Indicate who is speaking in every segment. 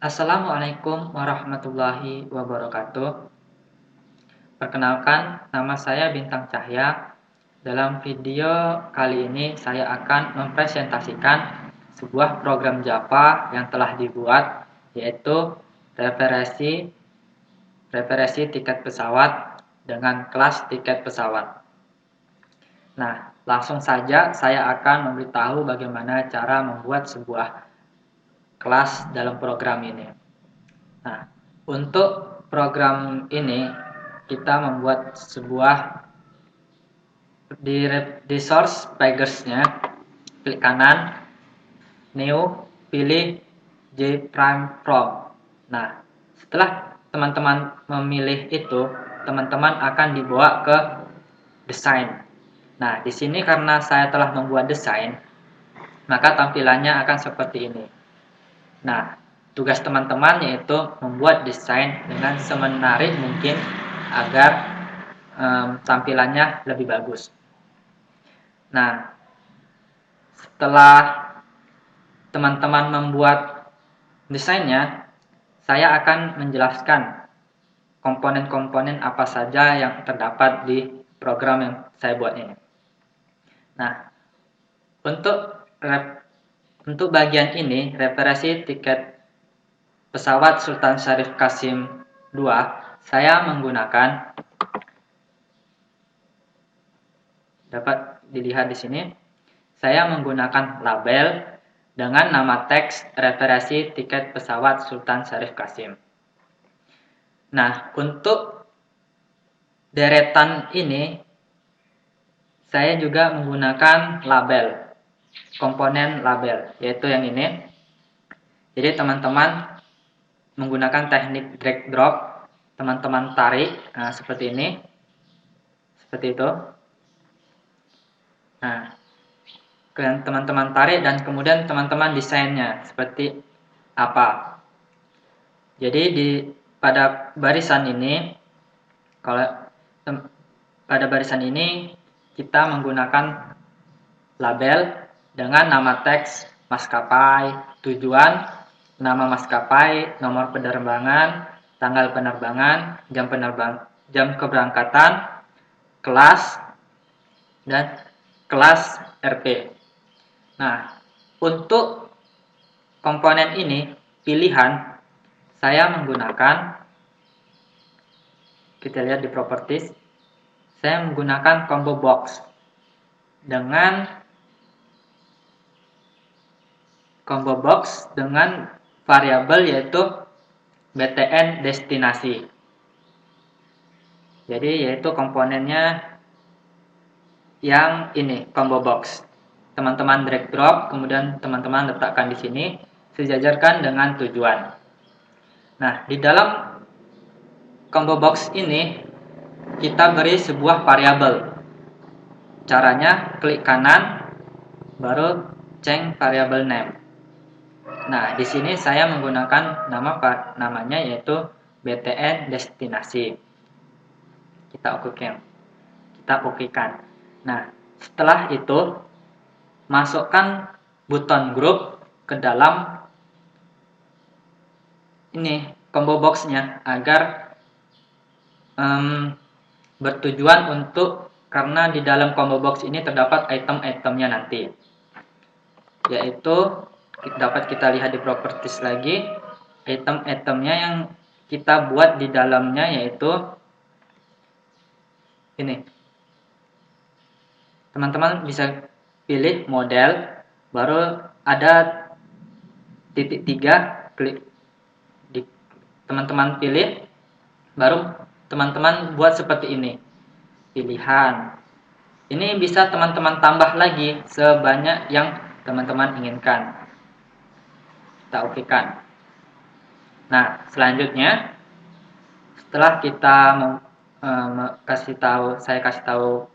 Speaker 1: Assalamualaikum warahmatullahi wabarakatuh. Perkenalkan, nama saya Bintang Cahya. Dalam video kali ini saya akan mempresentasikan sebuah program Java yang telah dibuat, yaitu referensi tiket pesawat dengan kelas tiket pesawat. Nah, langsung saja saya akan memberitahu bagaimana cara membuat sebuah kelas dalam program ini. Nah, untuk program ini kita membuat sebuah di source package-nya, klik kanan, new, pilih J prime from. Nah, setelah teman-teman memilih itu, teman-teman akan dibawa ke desain. Nah, di sini karena saya telah membuat desain, maka tampilannya akan seperti ini. Nah, tugas teman-teman yaitu membuat desain dengan semenarik mungkin agar tampilannya lebih bagus. Nah, setelah teman-teman membuat desainnya, saya akan menjelaskan komponen-komponen apa saja yang terdapat di program yang saya buat ini. Nah, untuk bagian ini, referensi tiket pesawat Sultan Syarif Qasim II, saya menggunakan, dapat dilihat di sini, saya menggunakan label dengan nama teks referensi tiket pesawat Sultan Syarif Qasim. Nah, untuk deretan ini, saya juga menggunakan label, komponen label, yaitu yang ini. Jadi teman-teman menggunakan teknik drag drop, teman-teman tarik, nah seperti ini, seperti itu. Nah, teman-teman tarik dan kemudian teman-teman desainnya seperti apa. Jadi pada barisan ini, pada barisan ini kita menggunakan label dengan nama teks maskapai, tujuan, nama maskapai, nomor penerbangan, tanggal penerbangan, jam keberangkatan, kelas, dan kelas RP. Nah, untuk komponen ini, pilihan, saya menggunakan, kita lihat di properties, saya menggunakan combo box dengan variabel yaitu BTN destinasi. Jadi yaitu komponennya yang ini, combo box. Teman-teman drag drop, kemudian teman-teman letakkan di sini, sejajarkan dengan tujuan. Nah, di dalam combo box ini kita beri sebuah variabel. Caranya klik kanan, baru change variable name. Nah, di sini saya menggunakan namanya yaitu BTN destinasi. Kita okekan. Nah, setelah itu masukkan button group ke dalam ini combo boxnya agar bertujuan untuk, karena di dalam combo box ini terdapat item-itemnya nanti, yaitu dapat kita lihat di properties lagi, item-itemnya yang kita buat di dalamnya yaitu ini. Teman-teman bisa pilih model, baru ada titik 3, klik teman-teman pilih, baru teman-teman buat seperti ini, pilihan. Ini bisa teman-teman tambah lagi sebanyak yang teman-teman inginkan. Kita okekan. Nah, selanjutnya setelah kita saya kasih tahu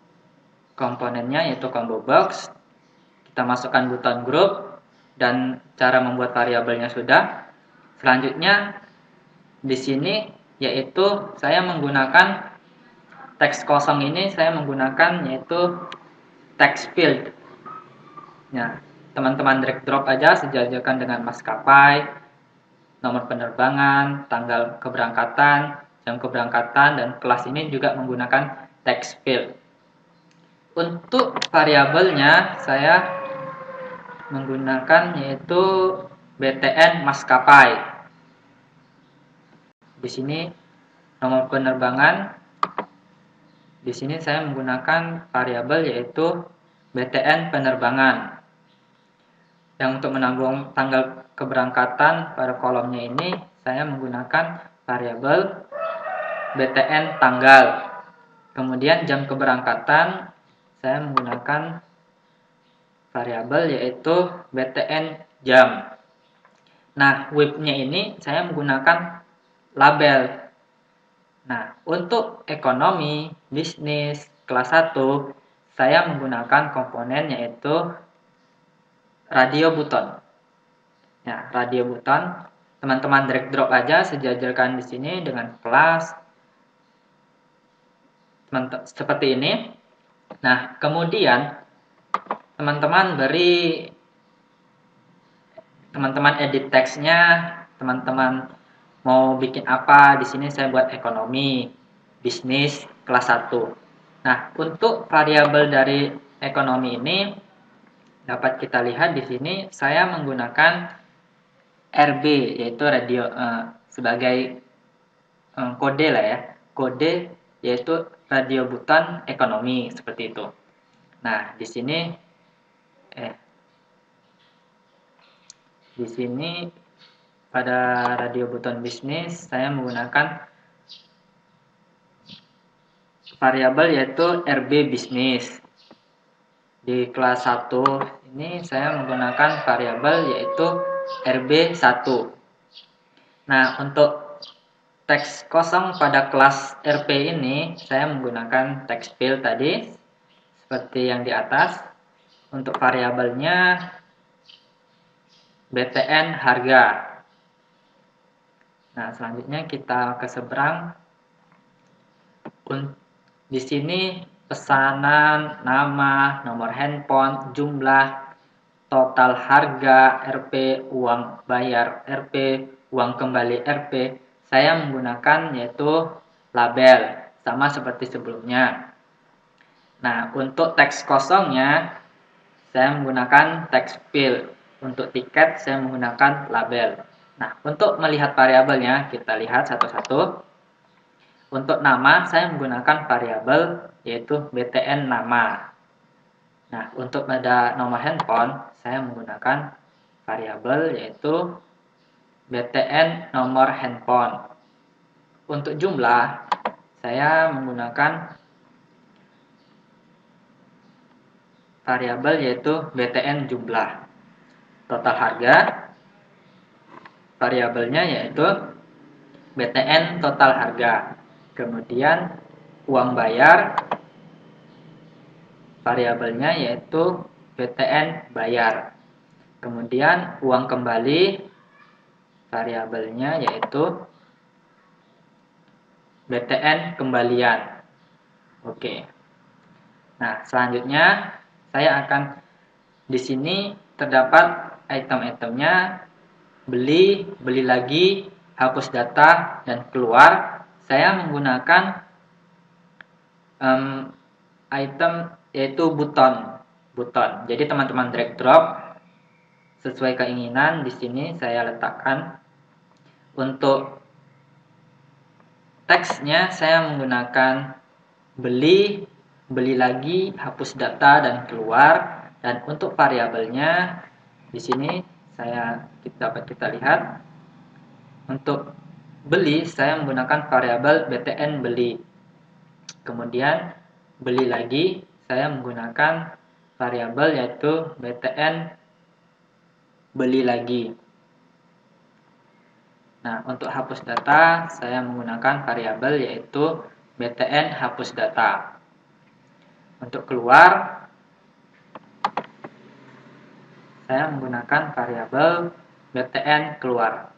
Speaker 1: komponennya yaitu combo box, kita masukkan button group dan cara membuat variabelnya sudah. Selanjutnya di sini yaitu saya menggunakan teks kosong ini, saya menggunakan yaitu text field. Nah, teman-teman drag drop aja, sejajarkan dengan maskapai, nomor penerbangan, tanggal keberangkatan, jam keberangkatan, dan kelas ini juga menggunakan text field. Untuk variabelnya saya menggunakan yaitu BTN maskapai. Di sini nomor penerbangan. Di sini saya menggunakan variabel yaitu BTN penerbangan. Yang untuk menanggung tanggal keberangkatan pada kolomnya ini saya menggunakan variabel BTN tanggal. Kemudian jam keberangkatan saya menggunakan variabel yaitu BTN jam. Nah, WIP-nya ini saya menggunakan label. Nah, untuk ekonomi, bisnis, kelas 1, saya menggunakan komponen yaitu radio button. Ya, radio button, teman-teman drag drop aja, sejajarkan di sini dengan kelas seperti ini. Nah, kemudian teman-teman edit teksnya, teman-teman mau bikin apa, di sini saya buat ekonomi, bisnis, kelas 1. Nah, untuk variabel dari ekonomi ini dapat kita lihat di sini saya menggunakan RB yaitu radio sebagai kode lah ya. Kode yaitu radio button ekonomi seperti itu. Nah, di sini pada radio button bisnis saya menggunakan variabel yaitu RB bisnis. Di kelas 1 ini saya menggunakan variabel yaitu RB1. Nah, untuk teks kosong pada kelas RP ini saya menggunakan text field tadi seperti yang di atas. Untuk variabelnya BTN harga. Nah, selanjutnya kita ke seberang. Di sini pesanan, nama, nomor handphone, jumlah, total harga, RP, uang bayar RP, uang kembali RP, saya menggunakan yaitu label, sama seperti sebelumnya. Nah, untuk teks kosongnya, saya menggunakan text field. Untuk tiket, saya menggunakan label. Nah, untuk melihat variabelnya, kita lihat satu-satu. Untuk nama, saya menggunakan variabel yaitu BTN nama. Nah, untuk pada nomor handphone, saya menggunakan variabel yaitu BTN nomor handphone. Untuk jumlah, saya menggunakan variabel yaitu BTN jumlah. Total harga, variabelnya yaitu BTN total harga. Kemudian uang bayar, variabelnya yaitu BTN bayar. Kemudian uang kembali, variabelnya yaitu BTN kembalian. Oke. Nah, selanjutnya saya akan di sini terdapat item-itemnya beli, beli lagi, hapus data, dan keluar. Saya menggunakan item yaitu button. Jadi teman-teman drag drop sesuai keinginan. Di sini saya letakkan. Untuk teksnya saya menggunakan beli, beli lagi, hapus data, dan keluar. Dan untuk variabelnya di sini dapat kita lihat. Untuk beli saya menggunakan variabel BTN beli. Kemudian beli lagi saya menggunakan variabel yaitu BTN beli lagi. Nah, untuk hapus data saya menggunakan variabel yaitu BTN hapus data. Untuk keluar saya menggunakan variabel BTN keluar.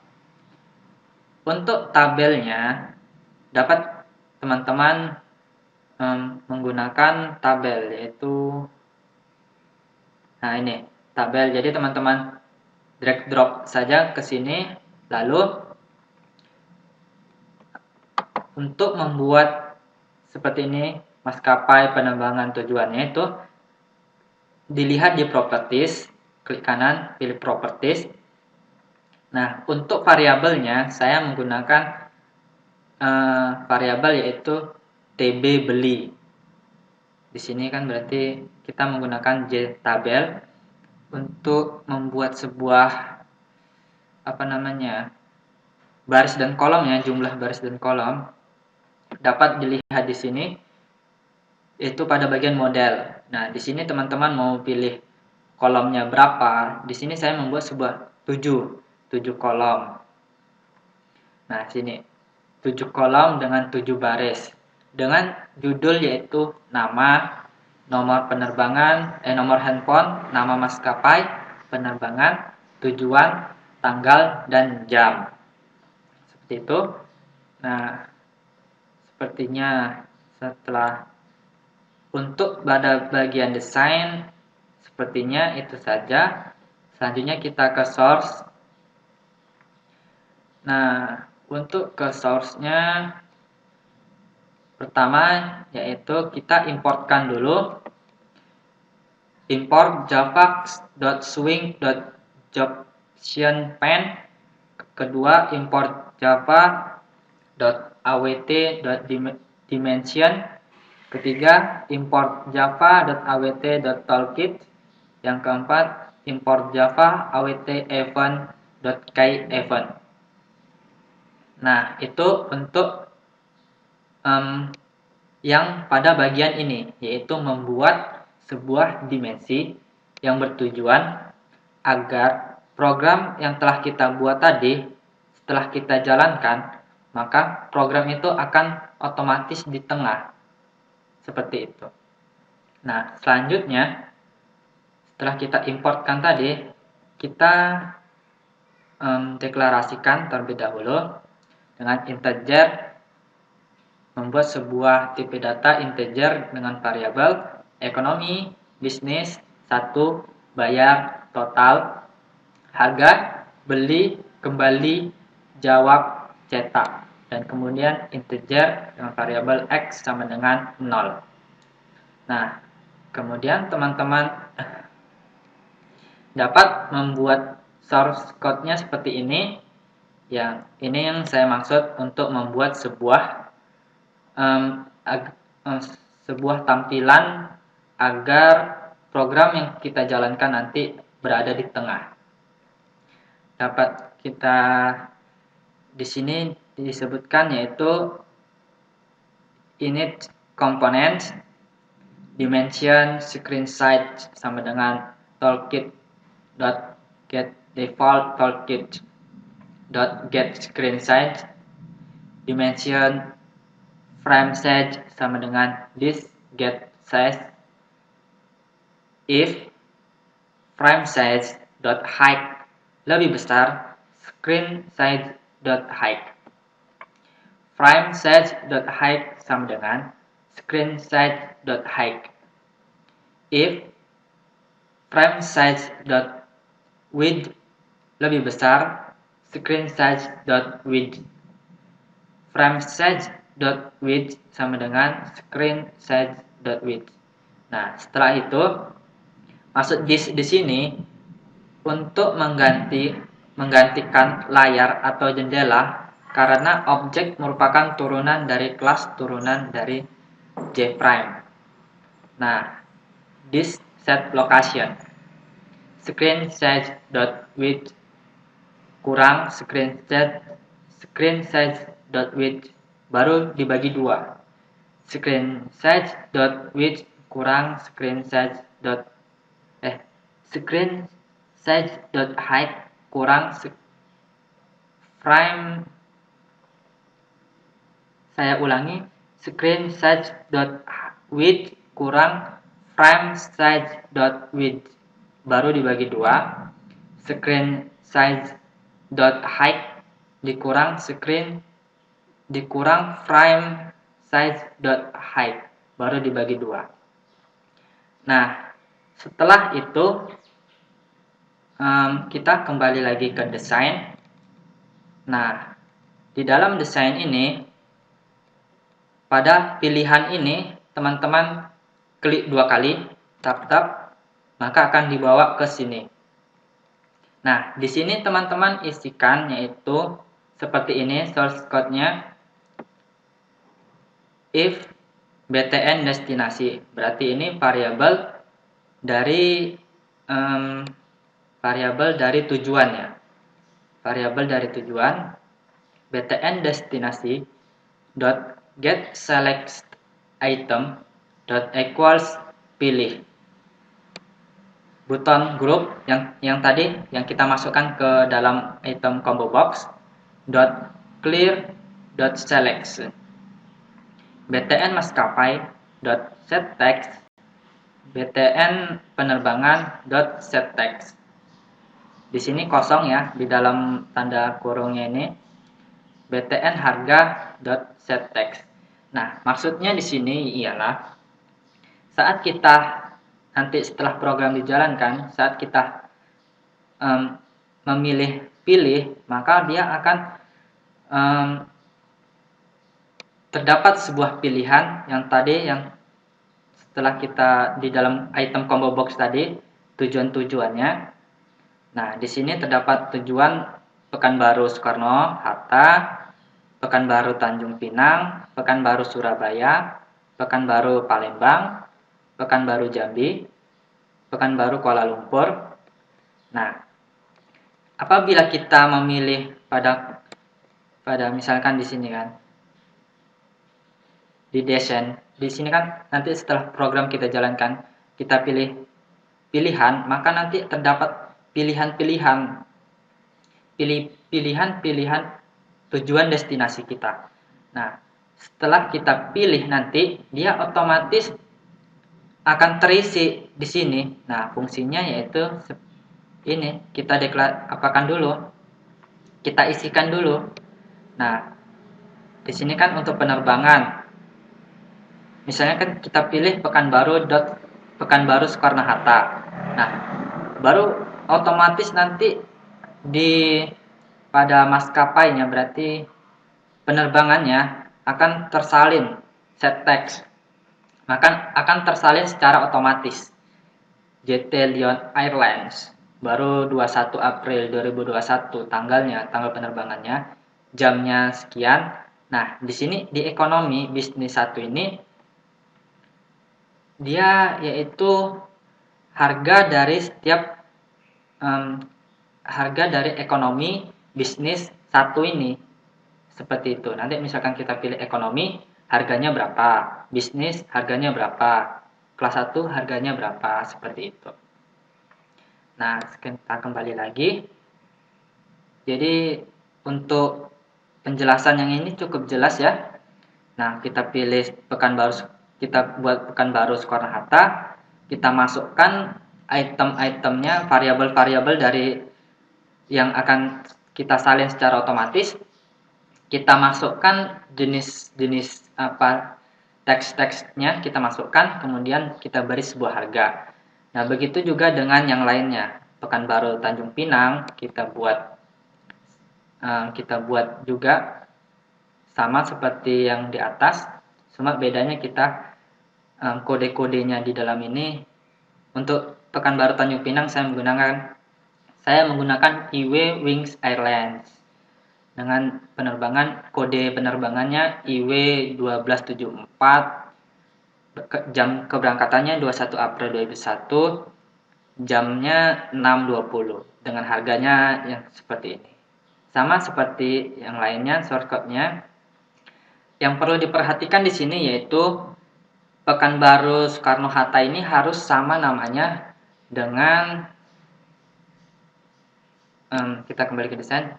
Speaker 1: Untuk tabelnya dapat teman-teman menggunakan tabel yaitu ini tabel. Jadi teman-teman drag drop saja ke sini Lalu untuk membuat seperti ini maskapai penerbangan tujuannya itu dilihat di properties, klik kanan, pilih properties. Nah, untuk variabelnya saya menggunakan variabel yaitu TB beli. Di sini kan berarti kita menggunakan JTabel untuk membuat sebuah baris dan kolom ya, jumlah baris dan kolom dapat dilihat di sini itu pada bagian model. Nah, di sini teman-teman mau pilih kolomnya berapa. Di sini saya membuat sebuah 7 kolom. Nah, sini 7 kolom dengan 7 baris dengan judul yaitu nama, nomor penerbangan, nomor handphone, nama maskapai penerbangan, tujuan, tanggal, dan jam. Seperti itu. Nah, sepertinya setelah untuk pada bagian desain sepertinya itu saja. Selanjutnya kita ke source. Nah, untuk ke source-nya pertama yaitu kita importkan dulu import java.swing.jobstionPan. Kedua import java.awt.dimension. Ketiga import java.awt.toolkit. Yang keempat import java awt.event.keyEvent. Nah, itu untuk yang pada bagian ini, yaitu membuat sebuah dimensi yang bertujuan agar program yang telah kita buat tadi, setelah kita jalankan, maka program itu akan otomatis di tengah. Seperti itu. Nah, selanjutnya, setelah kita importkan tadi, kita deklarasikan terlebih dahulu dengan integer, membuat sebuah tipe data integer dengan variabel ekonomi, bisnis, 1, bayar, total, harga, beli, kembali, jawab, cetak. Dan kemudian integer dengan variabel x sama dengan 0. Nah, kemudian teman-teman dapat membuat source code-nya seperti ini. Yang ini yang saya maksud untuk membuat sebuah tampilan agar program yang kita jalankan nanti berada di tengah. Dapat kita di sini disebutkan yaitu init component, dimension, screen size sama dengan toolkit.getDefault, toolkit.getScreenSize, dimension, frame size sama dengan this get size. If frame size .height lebih besar screen size .height. Frame size .height sama dengan screen size .height. If frame size .width lebih besar screen size .width. Frame size .width sama dengan screen size .width. Nah, setelah itu masuk di sini untuk menggantikan layar atau jendela karena objek merupakan turunan dari kelas turunan dari JPrime. Nah, this set location screen size .width kurang screen size .width baru dibagi 2. Screen size .width kurang screen size .height kurang frame. Saya ulangi, screen size .width kurang frame size .width baru dibagi 2. Screen size .height dikurang frame size .height baru dibagi 2. Nah, setelah itu kita kembali lagi ke desain. Nah, di dalam desain ini, pada pilihan ini, teman-teman klik 2 kali, tap, maka akan dibawa ke sini. Nah, di sini teman-teman isikan yaitu seperti ini source code-nya if btn destinasi. Berarti ini dari variabel dari tujuan ya. Variabel dari tujuan btn destinasi dot get select item dot equals pilih button group yang tadi yang kita masukkan ke dalam item combo box dot clear dot select btn maskapai dot set text btn penerbangan dot set text. Di sini kosong ya, di dalam tanda kurungnya ini btn harga dot set text. Nah, maksudnya di sini ialah saat kita nanti setelah program dijalankan, saat kita memilih pilih, maka dia akan terdapat sebuah pilihan yang tadi yang setelah kita di dalam item combo box tadi tujuan-tujuannya. Nah, di sini terdapat tujuan Pekanbaru Soekarno-Hatta, Pekanbaru Tanjung Pinang, Pekanbaru Surabaya, Pekanbaru Palembang, Pekanbaru Jambi, Pekanbaru Kuala Lumpur. Nah, apabila kita memilih pada misalkan di sini kan, di desain, di sini kan nanti setelah program kita jalankan, kita pilih pilihan, maka nanti terdapat pilihan-pilihan tujuan destinasi kita. Nah, setelah kita pilih nanti dia otomatis akan terisi di sini. Nah, fungsinya yaitu ini kita apakan dulu, kita isikan dulu. Nah, di sini kan untuk penerbangan, misalnya kan kita pilih Pekanbaru Soekarno-Hatta. Nah, baru otomatis nanti pada maskapainya berarti penerbangannya akan tersalin set text. Maka akan tersalin secara otomatis. JT Lion Airlines baru 21 April 2021 tanggal penerbangannya, jamnya sekian. Nah, di sini di ekonomi bisnis 1 ini dia yaitu harga dari setiap harga dari ekonomi bisnis 1 ini seperti itu. Nanti misalkan kita pilih ekonomi, harganya berapa, bisnis harganya berapa, kelas 1 harganya berapa, seperti itu. Nah, kita kembali lagi. Jadi untuk penjelasan yang ini cukup jelas ya. Nah, kita buat Pekanbaru Soekarno-Hatta, kita masukkan item-itemnya, variabel-variabel dari yang akan kita salin secara otomatis. Kita masukkan jenis teks-teksnya kita masukkan, kemudian kita beri sebuah harga. Nah, begitu juga dengan yang lainnya. Pekanbaru Tanjung Pinang kita buat juga sama seperti yang di atas, cuma bedanya kita kode-kodenya di dalam ini. Untuk Pekanbaru Tanjung Pinang saya menggunakan IW Wings Airlines dengan kode penerbangannya IW 1274, jam keberangkatannya 21 April 2001, jamnya 6.20 dengan harganya yang seperti ini. Sama seperti yang lainnya shortcut-nya. Yang perlu diperhatikan di sini yaitu Pekanbaru Soekarno-Hatta ini harus sama namanya dengan kita kembali ke desain.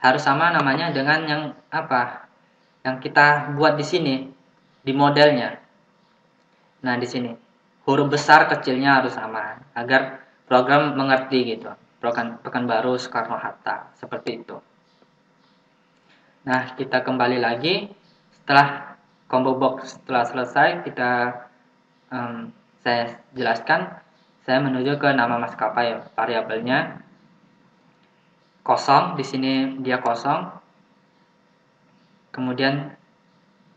Speaker 1: Harus sama namanya dengan yang kita buat di sini di modelnya. Nah, di sini huruf besar kecilnya harus sama agar program mengerti gitu. Pekanbaru Soekarno-Hatta seperti itu. Nah, kita kembali lagi setelah combo box setelah selesai saya jelaskan, saya menuju ke nama maskapai variabelnya kosong, di sini dia kosong. Kemudian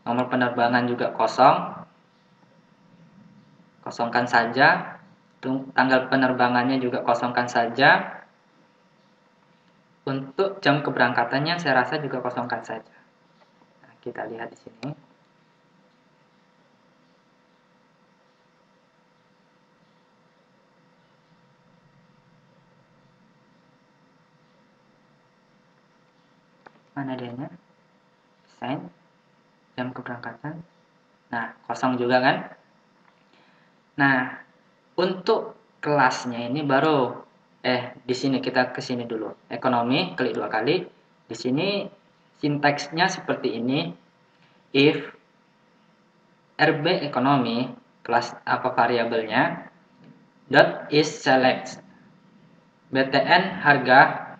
Speaker 1: nomor penerbangan juga kosong, kosongkan saja. Tanggal penerbangannya juga kosongkan saja. Untuk jam keberangkatannya saya rasa juga kosongkan saja. Nah, kita lihat di sini. Mana adanya? Desain, jam keberangkatan. Nah, kosong juga kan? Nah, untuk kelasnya ini baru di sini kita ke sini dulu. Ekonomi, klik 2 kali. Di sini sintaksnya seperti ini. If RB ekonomi, kelas apa variabelnya, dot is select btn harga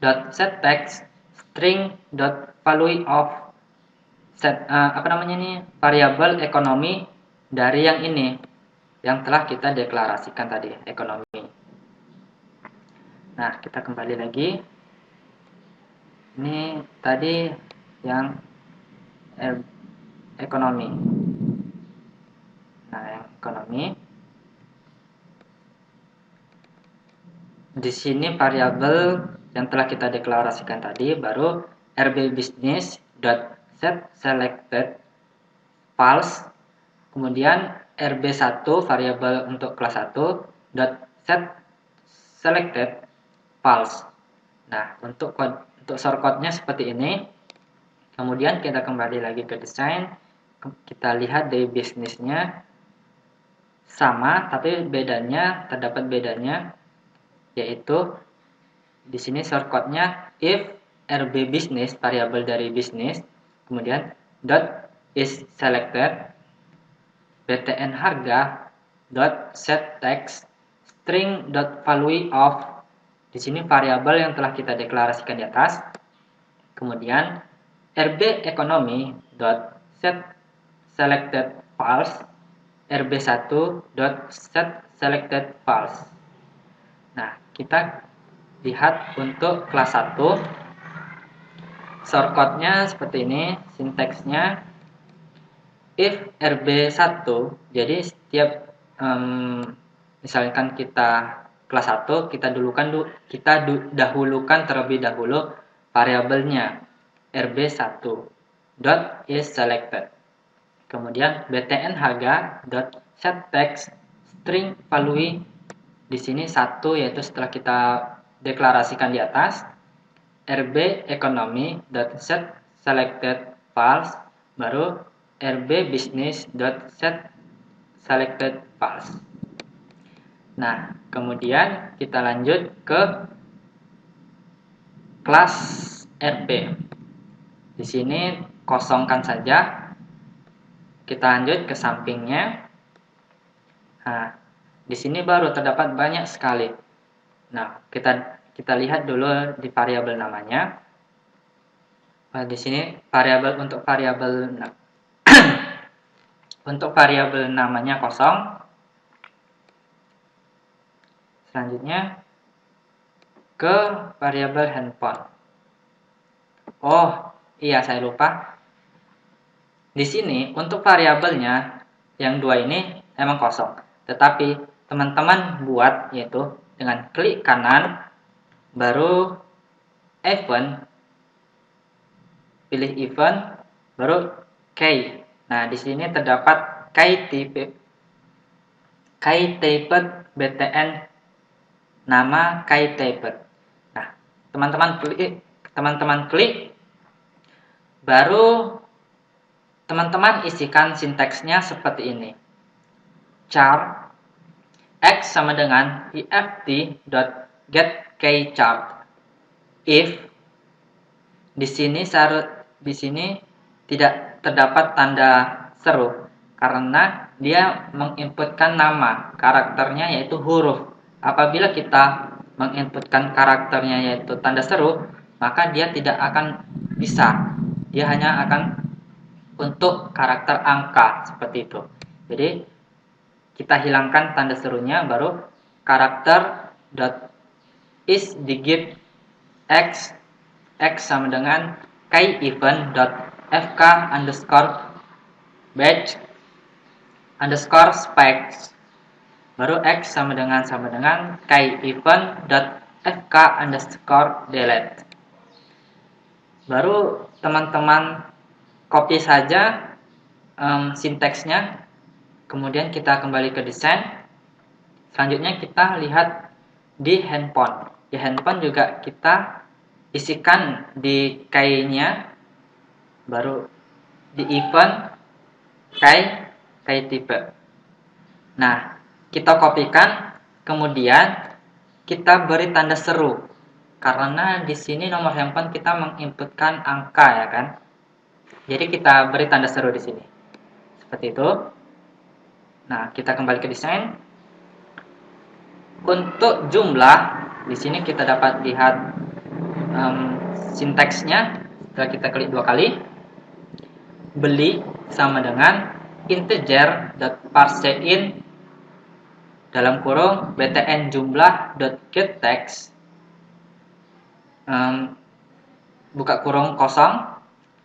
Speaker 1: dot set text string dot value of set variabel ekonomi dari yang ini yang telah kita deklarasikan tadi, ekonomi. Nah, kita kembali lagi. Ini tadi yang ekonomi. Nah, yang ekonomi. Di sini variabel yang telah kita deklarasikan tadi baru RB business dot set selected false. Kemudian RB1 variabel untuk kelas 1 dot set selected false. Nah, untuk shortcode-nya seperti ini. Kemudian kita kembali lagi ke desain. Kita lihat dari bisnisnya sama, tapi terdapat bedanya, yaitu di sini shortcode-nya if RB business, variabel dari bisnis, kemudian dot is selected btn harga dot set text string dot value of, di sini variabel yang telah kita deklarasikan di atas. Kemudian RB ekonomi dot set selected false, RB1 dot set selected false. Nah, kita lihat untuk kelas 1 shortcode-nya seperti ini, sintaksnya if RB1, jadi setiap misalkan kita kelas 1, kita dahulukan terlebih dahulu variabelnya RB1 dot is selected. Kemudian btn harga dot set text string value, di sini 1, yaitu setelah kita deklarasikan di atas, RB ekonomi dot set selected false, baru RB business dot set selected false. Nah, kemudian kita lanjut ke kelas RB. Di sini kosongkan saja. Kita lanjut ke sampingnya. Nah, di sini baru terdapat banyak sekali. Nah, kita lihat dulu di variabel namanya. Di sini variabel untuk variabel namanya kosong. Selanjutnya ke variabel handphone. Oh, iya saya lupa. Di sini untuk variabelnya yang 2 ini emang kosong. Tetapi teman-teman buat yaitu dengan klik kanan, baru event, pilih event, baru key. Nah, di sini terdapat key typed btn nama key typed. Nah, teman-teman klik, baru teman-teman isikan sintaksnya seperti ini. Char x sama dengan ift.getKeyChart. If di sini tidak terdapat tanda seru karena dia menginputkan nama, karakternya yaitu huruf. Apabila kita menginputkan karakternya yaitu tanda seru, maka dia tidak akan bisa. Dia hanya akan untuk karakter angka seperti itu. Jadi kita hilangkan tanda serunya, baru karakter dot is digit x sama dengan keyEvent.fk underscore batch underscore specs, baru X sama dengan keyEvent.fk underscore delete. Baru teman-teman copy saja sinteksnya, kemudian kita kembali ke desain. Selanjutnya kita lihat di handphone. Di handphone juga kita isikan di key-nya, baru di event key tipe. Nah, kita kopikan, kemudian kita beri tanda seru. Karena di sini nomor handphone kita menginputkan angka, ya kan? Jadi kita beri tanda seru di sini. Seperti itu. Nah, kita kembali ke desain. Untuk jumlah, di sini kita dapat lihat sinteksnya. Setelah kita klik 2 kali, beli sama dengan integer.parseIn dalam kurung btn jumlah.getText buka kurung kosong,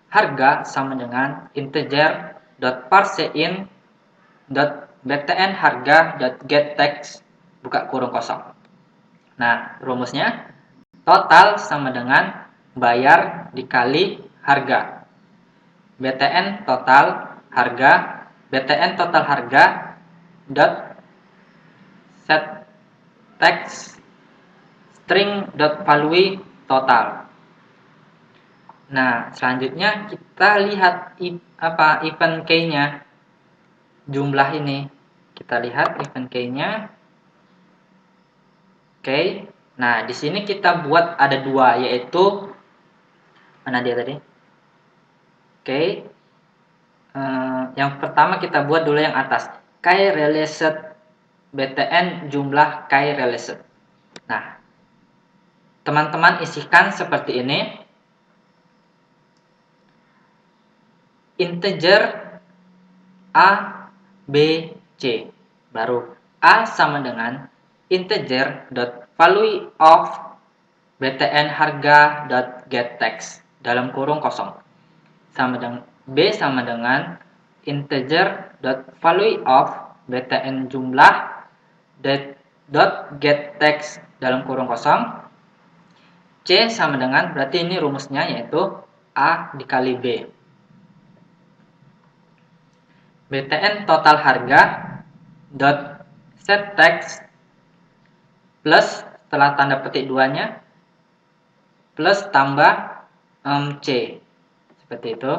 Speaker 1: harga sama dengan integer.parseIn.btn harga.getText buka kurung kosong. Nah, rumusnya total sama dengan bayar dikali harga. BTN total harga, BTN total harga dot set text string dot value total. Nah, selanjutnya kita lihat event key-nya, jumlah ini. Kita lihat event key-nya. Oke. Nah, di sini kita buat ada 2, yaitu mana dia tadi? Oke. Yang pertama kita buat dulu yang atas. Key released btn jumlah key released. Nah, teman-teman isikan seperti ini. Integer A, B, C. Baru A sama dengan integer.value of btn harga.getText dalam kurung kosong. Sama dengan B sama dengan integer.value of btn jumlah.getText dalam kurung kosong. C sama dengan, berarti ini rumusnya yaitu A dikali B. BTN total harga dot set text plus setelah tanda petik 2-nya plus tambah C, seperti itu.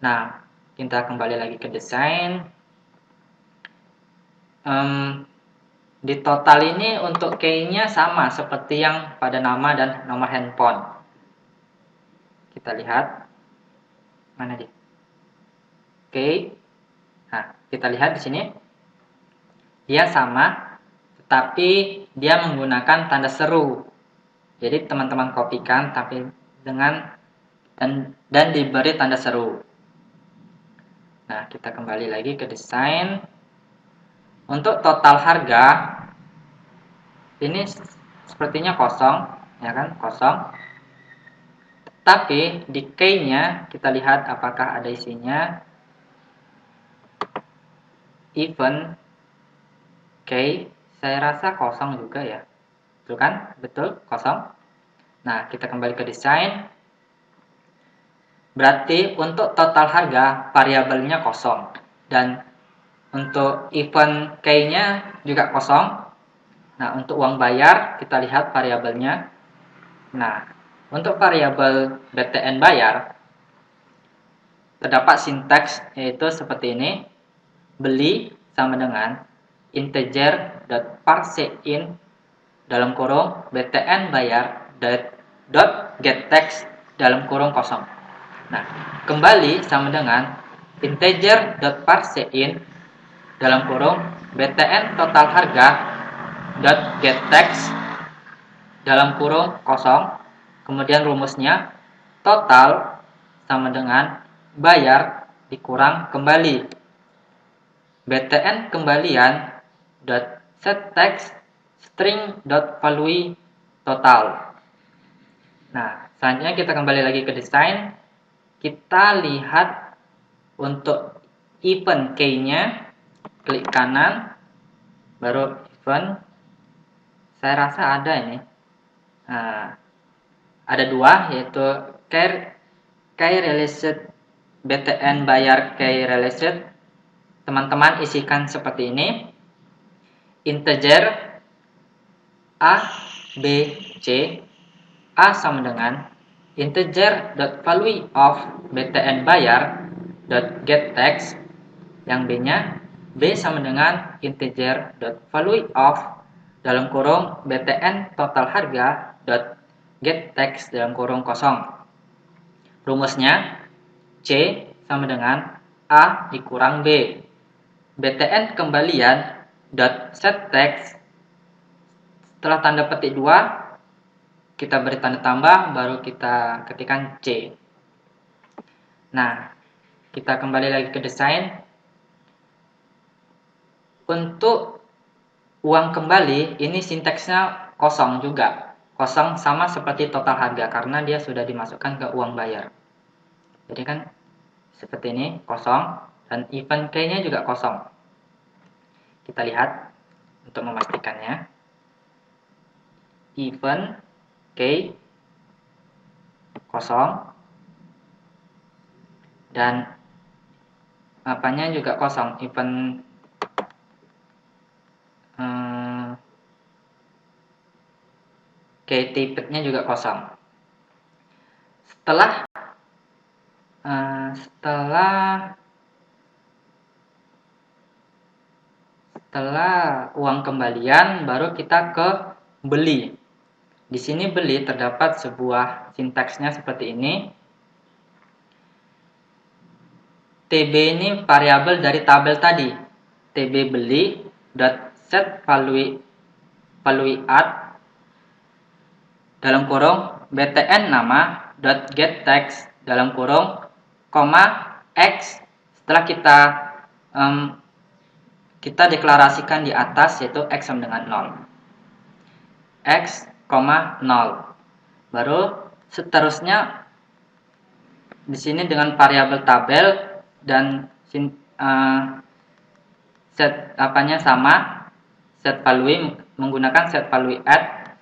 Speaker 1: Nah, kita kembali lagi ke desain. Di total ini untuk key-nya sama seperti yang pada nama dan nomor handphone. Kita lihat mana dia? Oke. Nah, kita lihat di sini dia sama, tetapi dia menggunakan tanda seru. Jadi teman-teman kopikan tapi dengan dan diberi tanda seru. Nah, kita kembali lagi ke desain. Untuk total harga ini sepertinya kosong, ya kan? Kosong. Tapi di key-nya kita lihat apakah ada isinya. Event key, saya rasa kosong juga ya. Betul kan? Betul, kosong. Nah, kita kembali ke desain. Berarti untuk total harga variabelnya kosong. Dan untuk event key-nya juga kosong. Nah, untuk uang bayar kita lihat variabelnya. Nah, untuk variabel BTN bayar terdapat sinteks yaitu seperti ini. Beli sama dengan integer.parseIn dalam kurung btn bayar dot getText dalam kurung kosong. Nah, kembali sama dengan integer.parseIn dalam kurung btn total harga dot getText dalam kurung kosong. Kemudian rumusnya total sama dengan bayar dikurang kembali btn kembalian dot set text string dot value total. Nah, selanjutnya kita kembali lagi ke desain. kita lihat untuk event key-nya, klik kanan, baru event. Saya rasa ada ini. Nah, ada dua, yaitu key released, BTN bayar key released. Teman-teman isikan seperti ini. Integer A, B, C. A sama dengan integer.value of BTN bayar .getText. Yang B-nya B sama dengan integer.value of dalam kurung BTN total harga .getText dalam kurung kosong. Rumusnya C sama dengan A dikurang B. BTN kembalian .setText. Setelah tanda petik 2, kita beri tanda tambah, baru kita ketikkan C. Nah, kita kembali lagi ke desain. Untuk uang kembali, ini sinteksnya kosong juga. Kosong sama seperti total harga, karena dia sudah dimasukkan ke uang bayar. Jadi kan seperti ini, kosong. Dan event key-nya juga kosong. Kita lihat untuk memastikannya. Event key kosong, dan apanya juga kosong, event key tipe-nya juga kosong. Setelah uang kembalian, baru kita ke beli. Di sini beli terdapat sebuah sintaksnya seperti ini. TB ini variabel dari tabel tadi. TB beli .set value add dalam kurung BTN nama .getText dalam kurung koma X. Setelah kita deklarasikan di atas, yaitu X sama dengan 0. X, 0. Baru seterusnya di sini dengan variabel tabel dan set apanya sama, set value menggunakan set value add.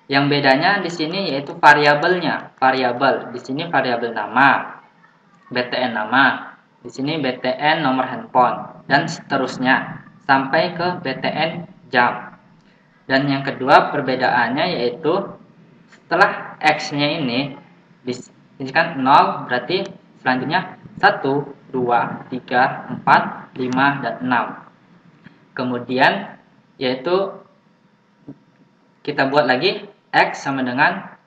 Speaker 1: Yang bedanya di sini yaitu variabelnya. Variabel di sini variabel nama, BTN nama, di sini BTN nomor handphone, dan seterusnya sampai ke BTN jam. Dan yang kedua perbedaannya yaitu setelah X-nya ini kan 0, berarti selanjutnya 1, 2, 3, 4, 5, dan 6. Kemudian yaitu kita buat lagi X sama dengan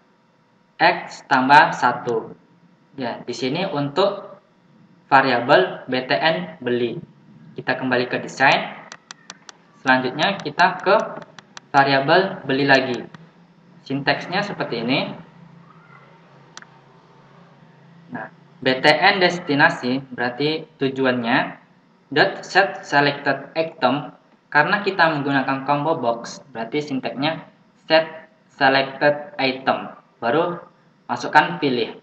Speaker 1: X tambah 1. Ya, di sini untuk variabel BTN beli. Kita kembali ke desain. Selanjutnya kita ke variabel beli lagi. Sinteksnya seperti ini. Nah, BTN destinasi berarti tujuannya .set selected item. Karena kita menggunakan combo box, berarti sinteksnya set selected item. Baru masukkan pilih.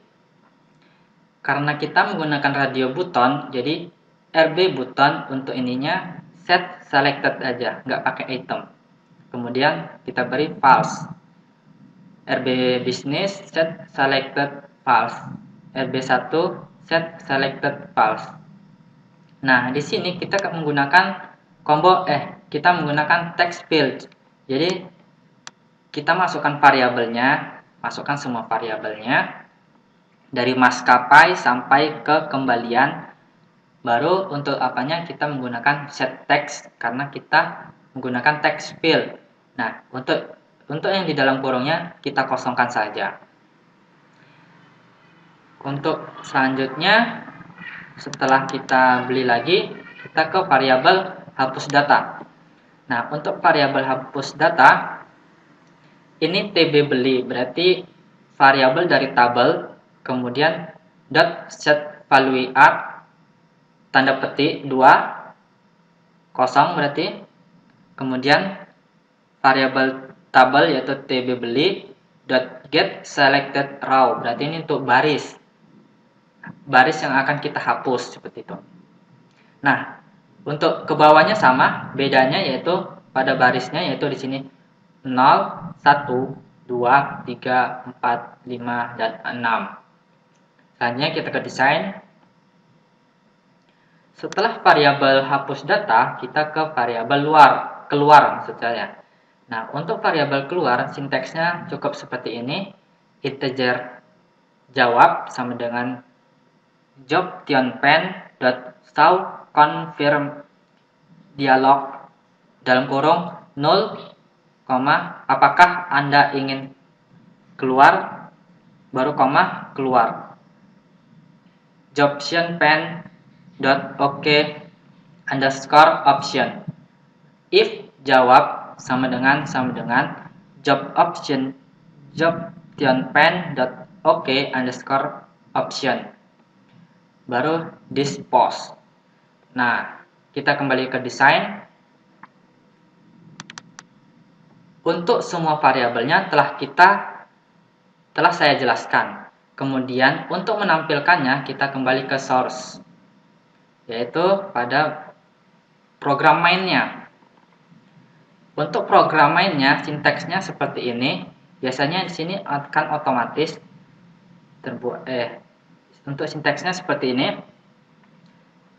Speaker 1: Karena kita menggunakan radio button, jadi RB button untuk ininya set selected aja, nggak pakai item. Kemudian kita beri false. RB business set selected false. RB1 set selected false. Nah, di sini kita menggunakan kita menggunakan text field. Jadi kita masukkan variabelnya, masukkan semua variabelnya dari maskapai sampai ke kembalian. Baru untuk apanya kita menggunakan set text karena kita menggunakan text field. Nah, untuk yang di dalam kurungnya kita kosongkan saja. Untuk selanjutnya, setelah kita beli lagi, kita ke variabel hapus data. Nah, untuk variabel hapus data, ini TB beli, berarti variabel dari tabel, kemudian .set value add, tanda petik 2, kosong berarti, kemudian variabel tabel yaitu TB beli, .get selected row, berarti ini untuk baris. baris yang akan kita hapus seperti itu. Nah, untuk ke bawahnya sama, bedanya yaitu pada barisnya yaitu di sini 0, 1, 2, 3, 4, 5, dan 6. Selanjutnya kita ke desain. Setelah variabel hapus data, kita ke variabel keluar maksud saya. Nah, untuk variabel keluar, sinteksnya cukup seperti ini. Integer jawab sama dengan job tionpen.show confirm dialog dalam kurung 0, apakah Anda ingin keluar, baru koma keluar. jobtionpen.ok underscore option. If jawab sama dengan job tionpen.ok underscore option. Baru dispose. Nah, kita kembali ke desain. Untuk semua variabelnya telah saya jelaskan. Kemudian untuk menampilkannya kita kembali ke source, yaitu pada program mainnya. Untuk program mainnya sinteksnya seperti ini. Biasanya di sini akan otomatis terbuat. Untuk sinteksnya seperti ini.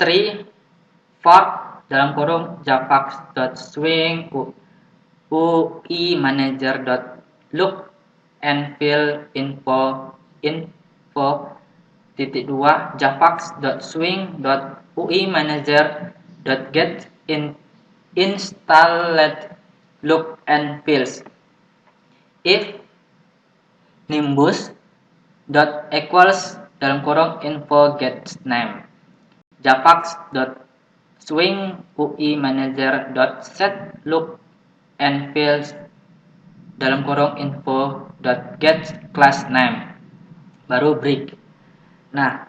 Speaker 1: 3 for dalam kurung javax.swing ui manager.look and fill info titik 2 javax.swing.ui manager.get installed look and fills. If nimbus dot equals dalam kurung info get name javax.swing ui manager.set look and fills dalam kurung info.get class name, baru break. Nah,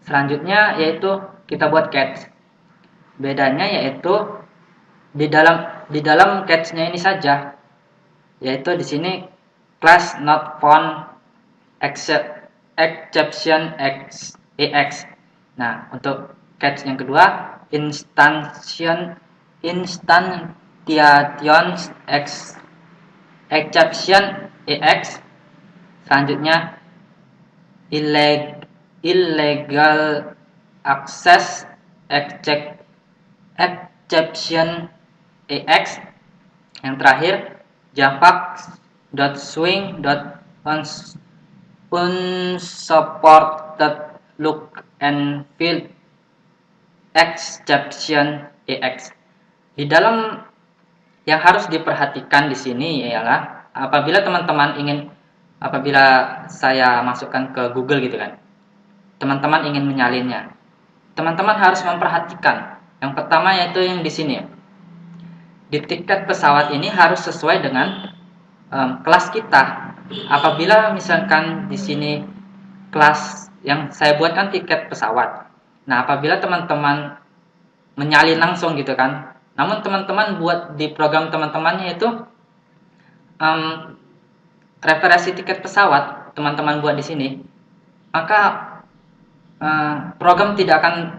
Speaker 1: selanjutnya yaitu kita buat catch. Bedanya yaitu di dalam catch-nya ini saja, yaitu di sini class not found exception ex. Nah, untuk catch yang kedua instantion exception ex. Selanjutnya illegal access exception ex. Yang terakhir javax.swing.unsupported look and feel exception ex. Di dalam yang harus diperhatikan di sini ialah apabila saya masukkan ke Google gitu kan, teman-teman ingin menyalinnya, teman-teman harus memperhatikan yang pertama yaitu yang di sini. Di tiket pesawat ini harus sesuai dengan kelas kita. Apabila misalkan di sini kelas yang saya buatkan tiket pesawat. Nah, apabila teman-teman menyalin langsung gitu kan, namun teman-teman buat di program teman-temannya itu referensi tiket pesawat teman-teman buat di sini, maka program akan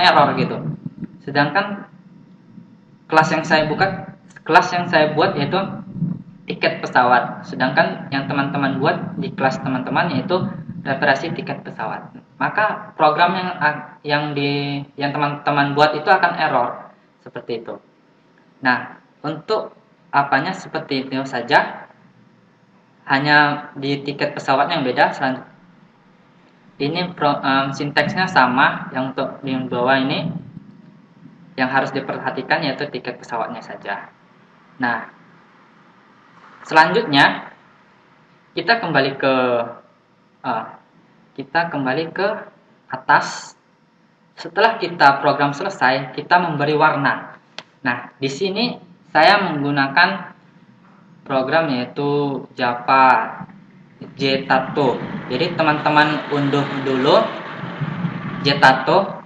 Speaker 1: error gitu. Sedangkan kelas yang saya buat yaitu tiket pesawat, sedangkan yang teman-teman buat di kelas teman-teman yaitu referensi tiket pesawat. Maka program yang teman-teman buat itu akan error seperti itu. Nah, untuk apanya seperti itu saja, hanya di tiket pesawatnya yang beda. Ini sinteksnya sama, yang untuk di bawah ini yang harus diperhatikan yaitu tiket pesawatnya saja. Nah, selanjutnya kita kembali ke atas. Setelah kita program selesai, kita memberi warna. Nah, di sini saya menggunakan program yaitu Java Jtato. Jadi teman-teman unduh dulu Jtato.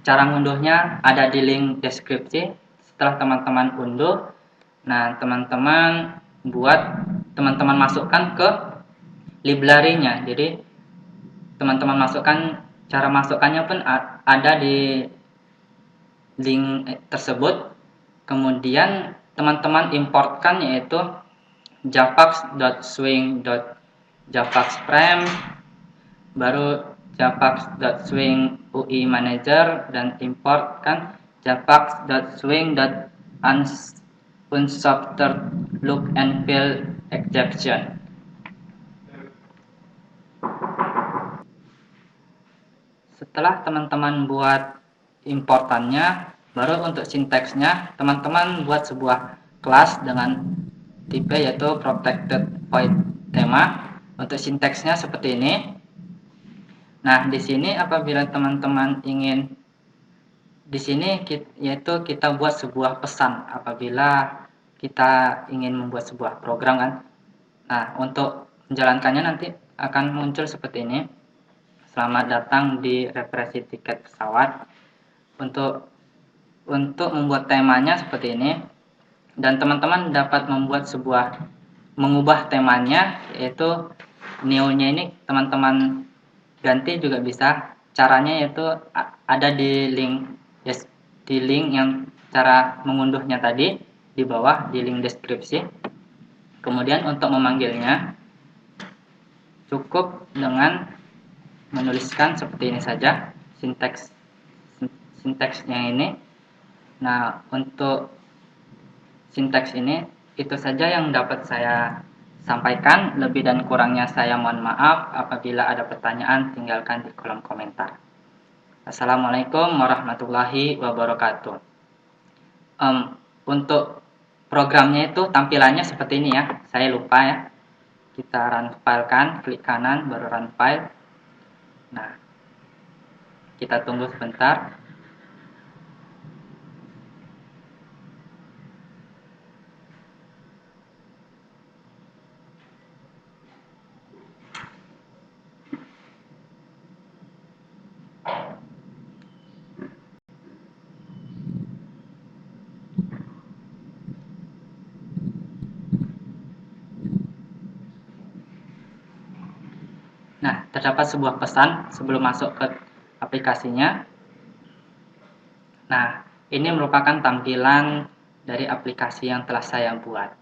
Speaker 1: Cara ngunduhnya ada di link deskripsi. Setelah teman-teman unduh, nah teman-teman masukkan ke library-nya. Jadi teman-teman masukkan, cara masukkannya pun ada di link tersebut. Kemudian teman-teman importkan yaitu javax.swing.javaxprime, baru javax.swing UI manager, dan importkan javax.swing.unsorted look and feel exception. Setelah teman-teman buat importannya, baru untuk sinteksnya teman-teman buat sebuah kelas dengan tipe yaitu protected void tema. Untuk sinteksnya seperti ini. Nah, di sini apabila teman-teman ingin, di sini yaitu kita buat sebuah pesan apabila kita ingin membuat sebuah program kan. Nah, untuk menjalankannya nanti akan muncul seperti ini. Selamat datang di referensi tiket pesawat. Untuk membuat temanya seperti ini, dan teman-teman dapat membuat mengubah temanya, yaitu new-nya ini teman-teman ganti juga bisa. Caranya yaitu ada di link yang cara mengunduhnya tadi di bawah di link deskripsi. Kemudian untuk memanggilnya cukup dengan menuliskan seperti ini saja sinteksnya ini. Nah, untuk sinteks ini itu saja yang dapat saya sampaikan. Lebih dan kurangnya saya mohon maaf. Apabila ada pertanyaan, tinggalkan di kolom komentar. Assalamualaikum warahmatullahi wabarakatuh. Untuk programnya itu tampilannya seperti ini ya. Saya lupa ya. Kita run file kan, klik kanan baru run file. Nah, kita tunggu sebentar. Nah, terdapat sebuah pesan sebelum masuk ke aplikasinya. Nah, ini merupakan tampilan dari aplikasi yang telah saya buat.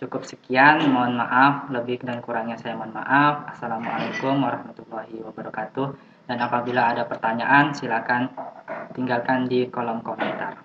Speaker 1: Cukup sekian, mohon maaf, lebih dan kurangnya saya mohon maaf. Assalamualaikum warahmatullahi wabarakatuh. Dan apabila ada pertanyaan, silakan tinggalkan di kolom komentar.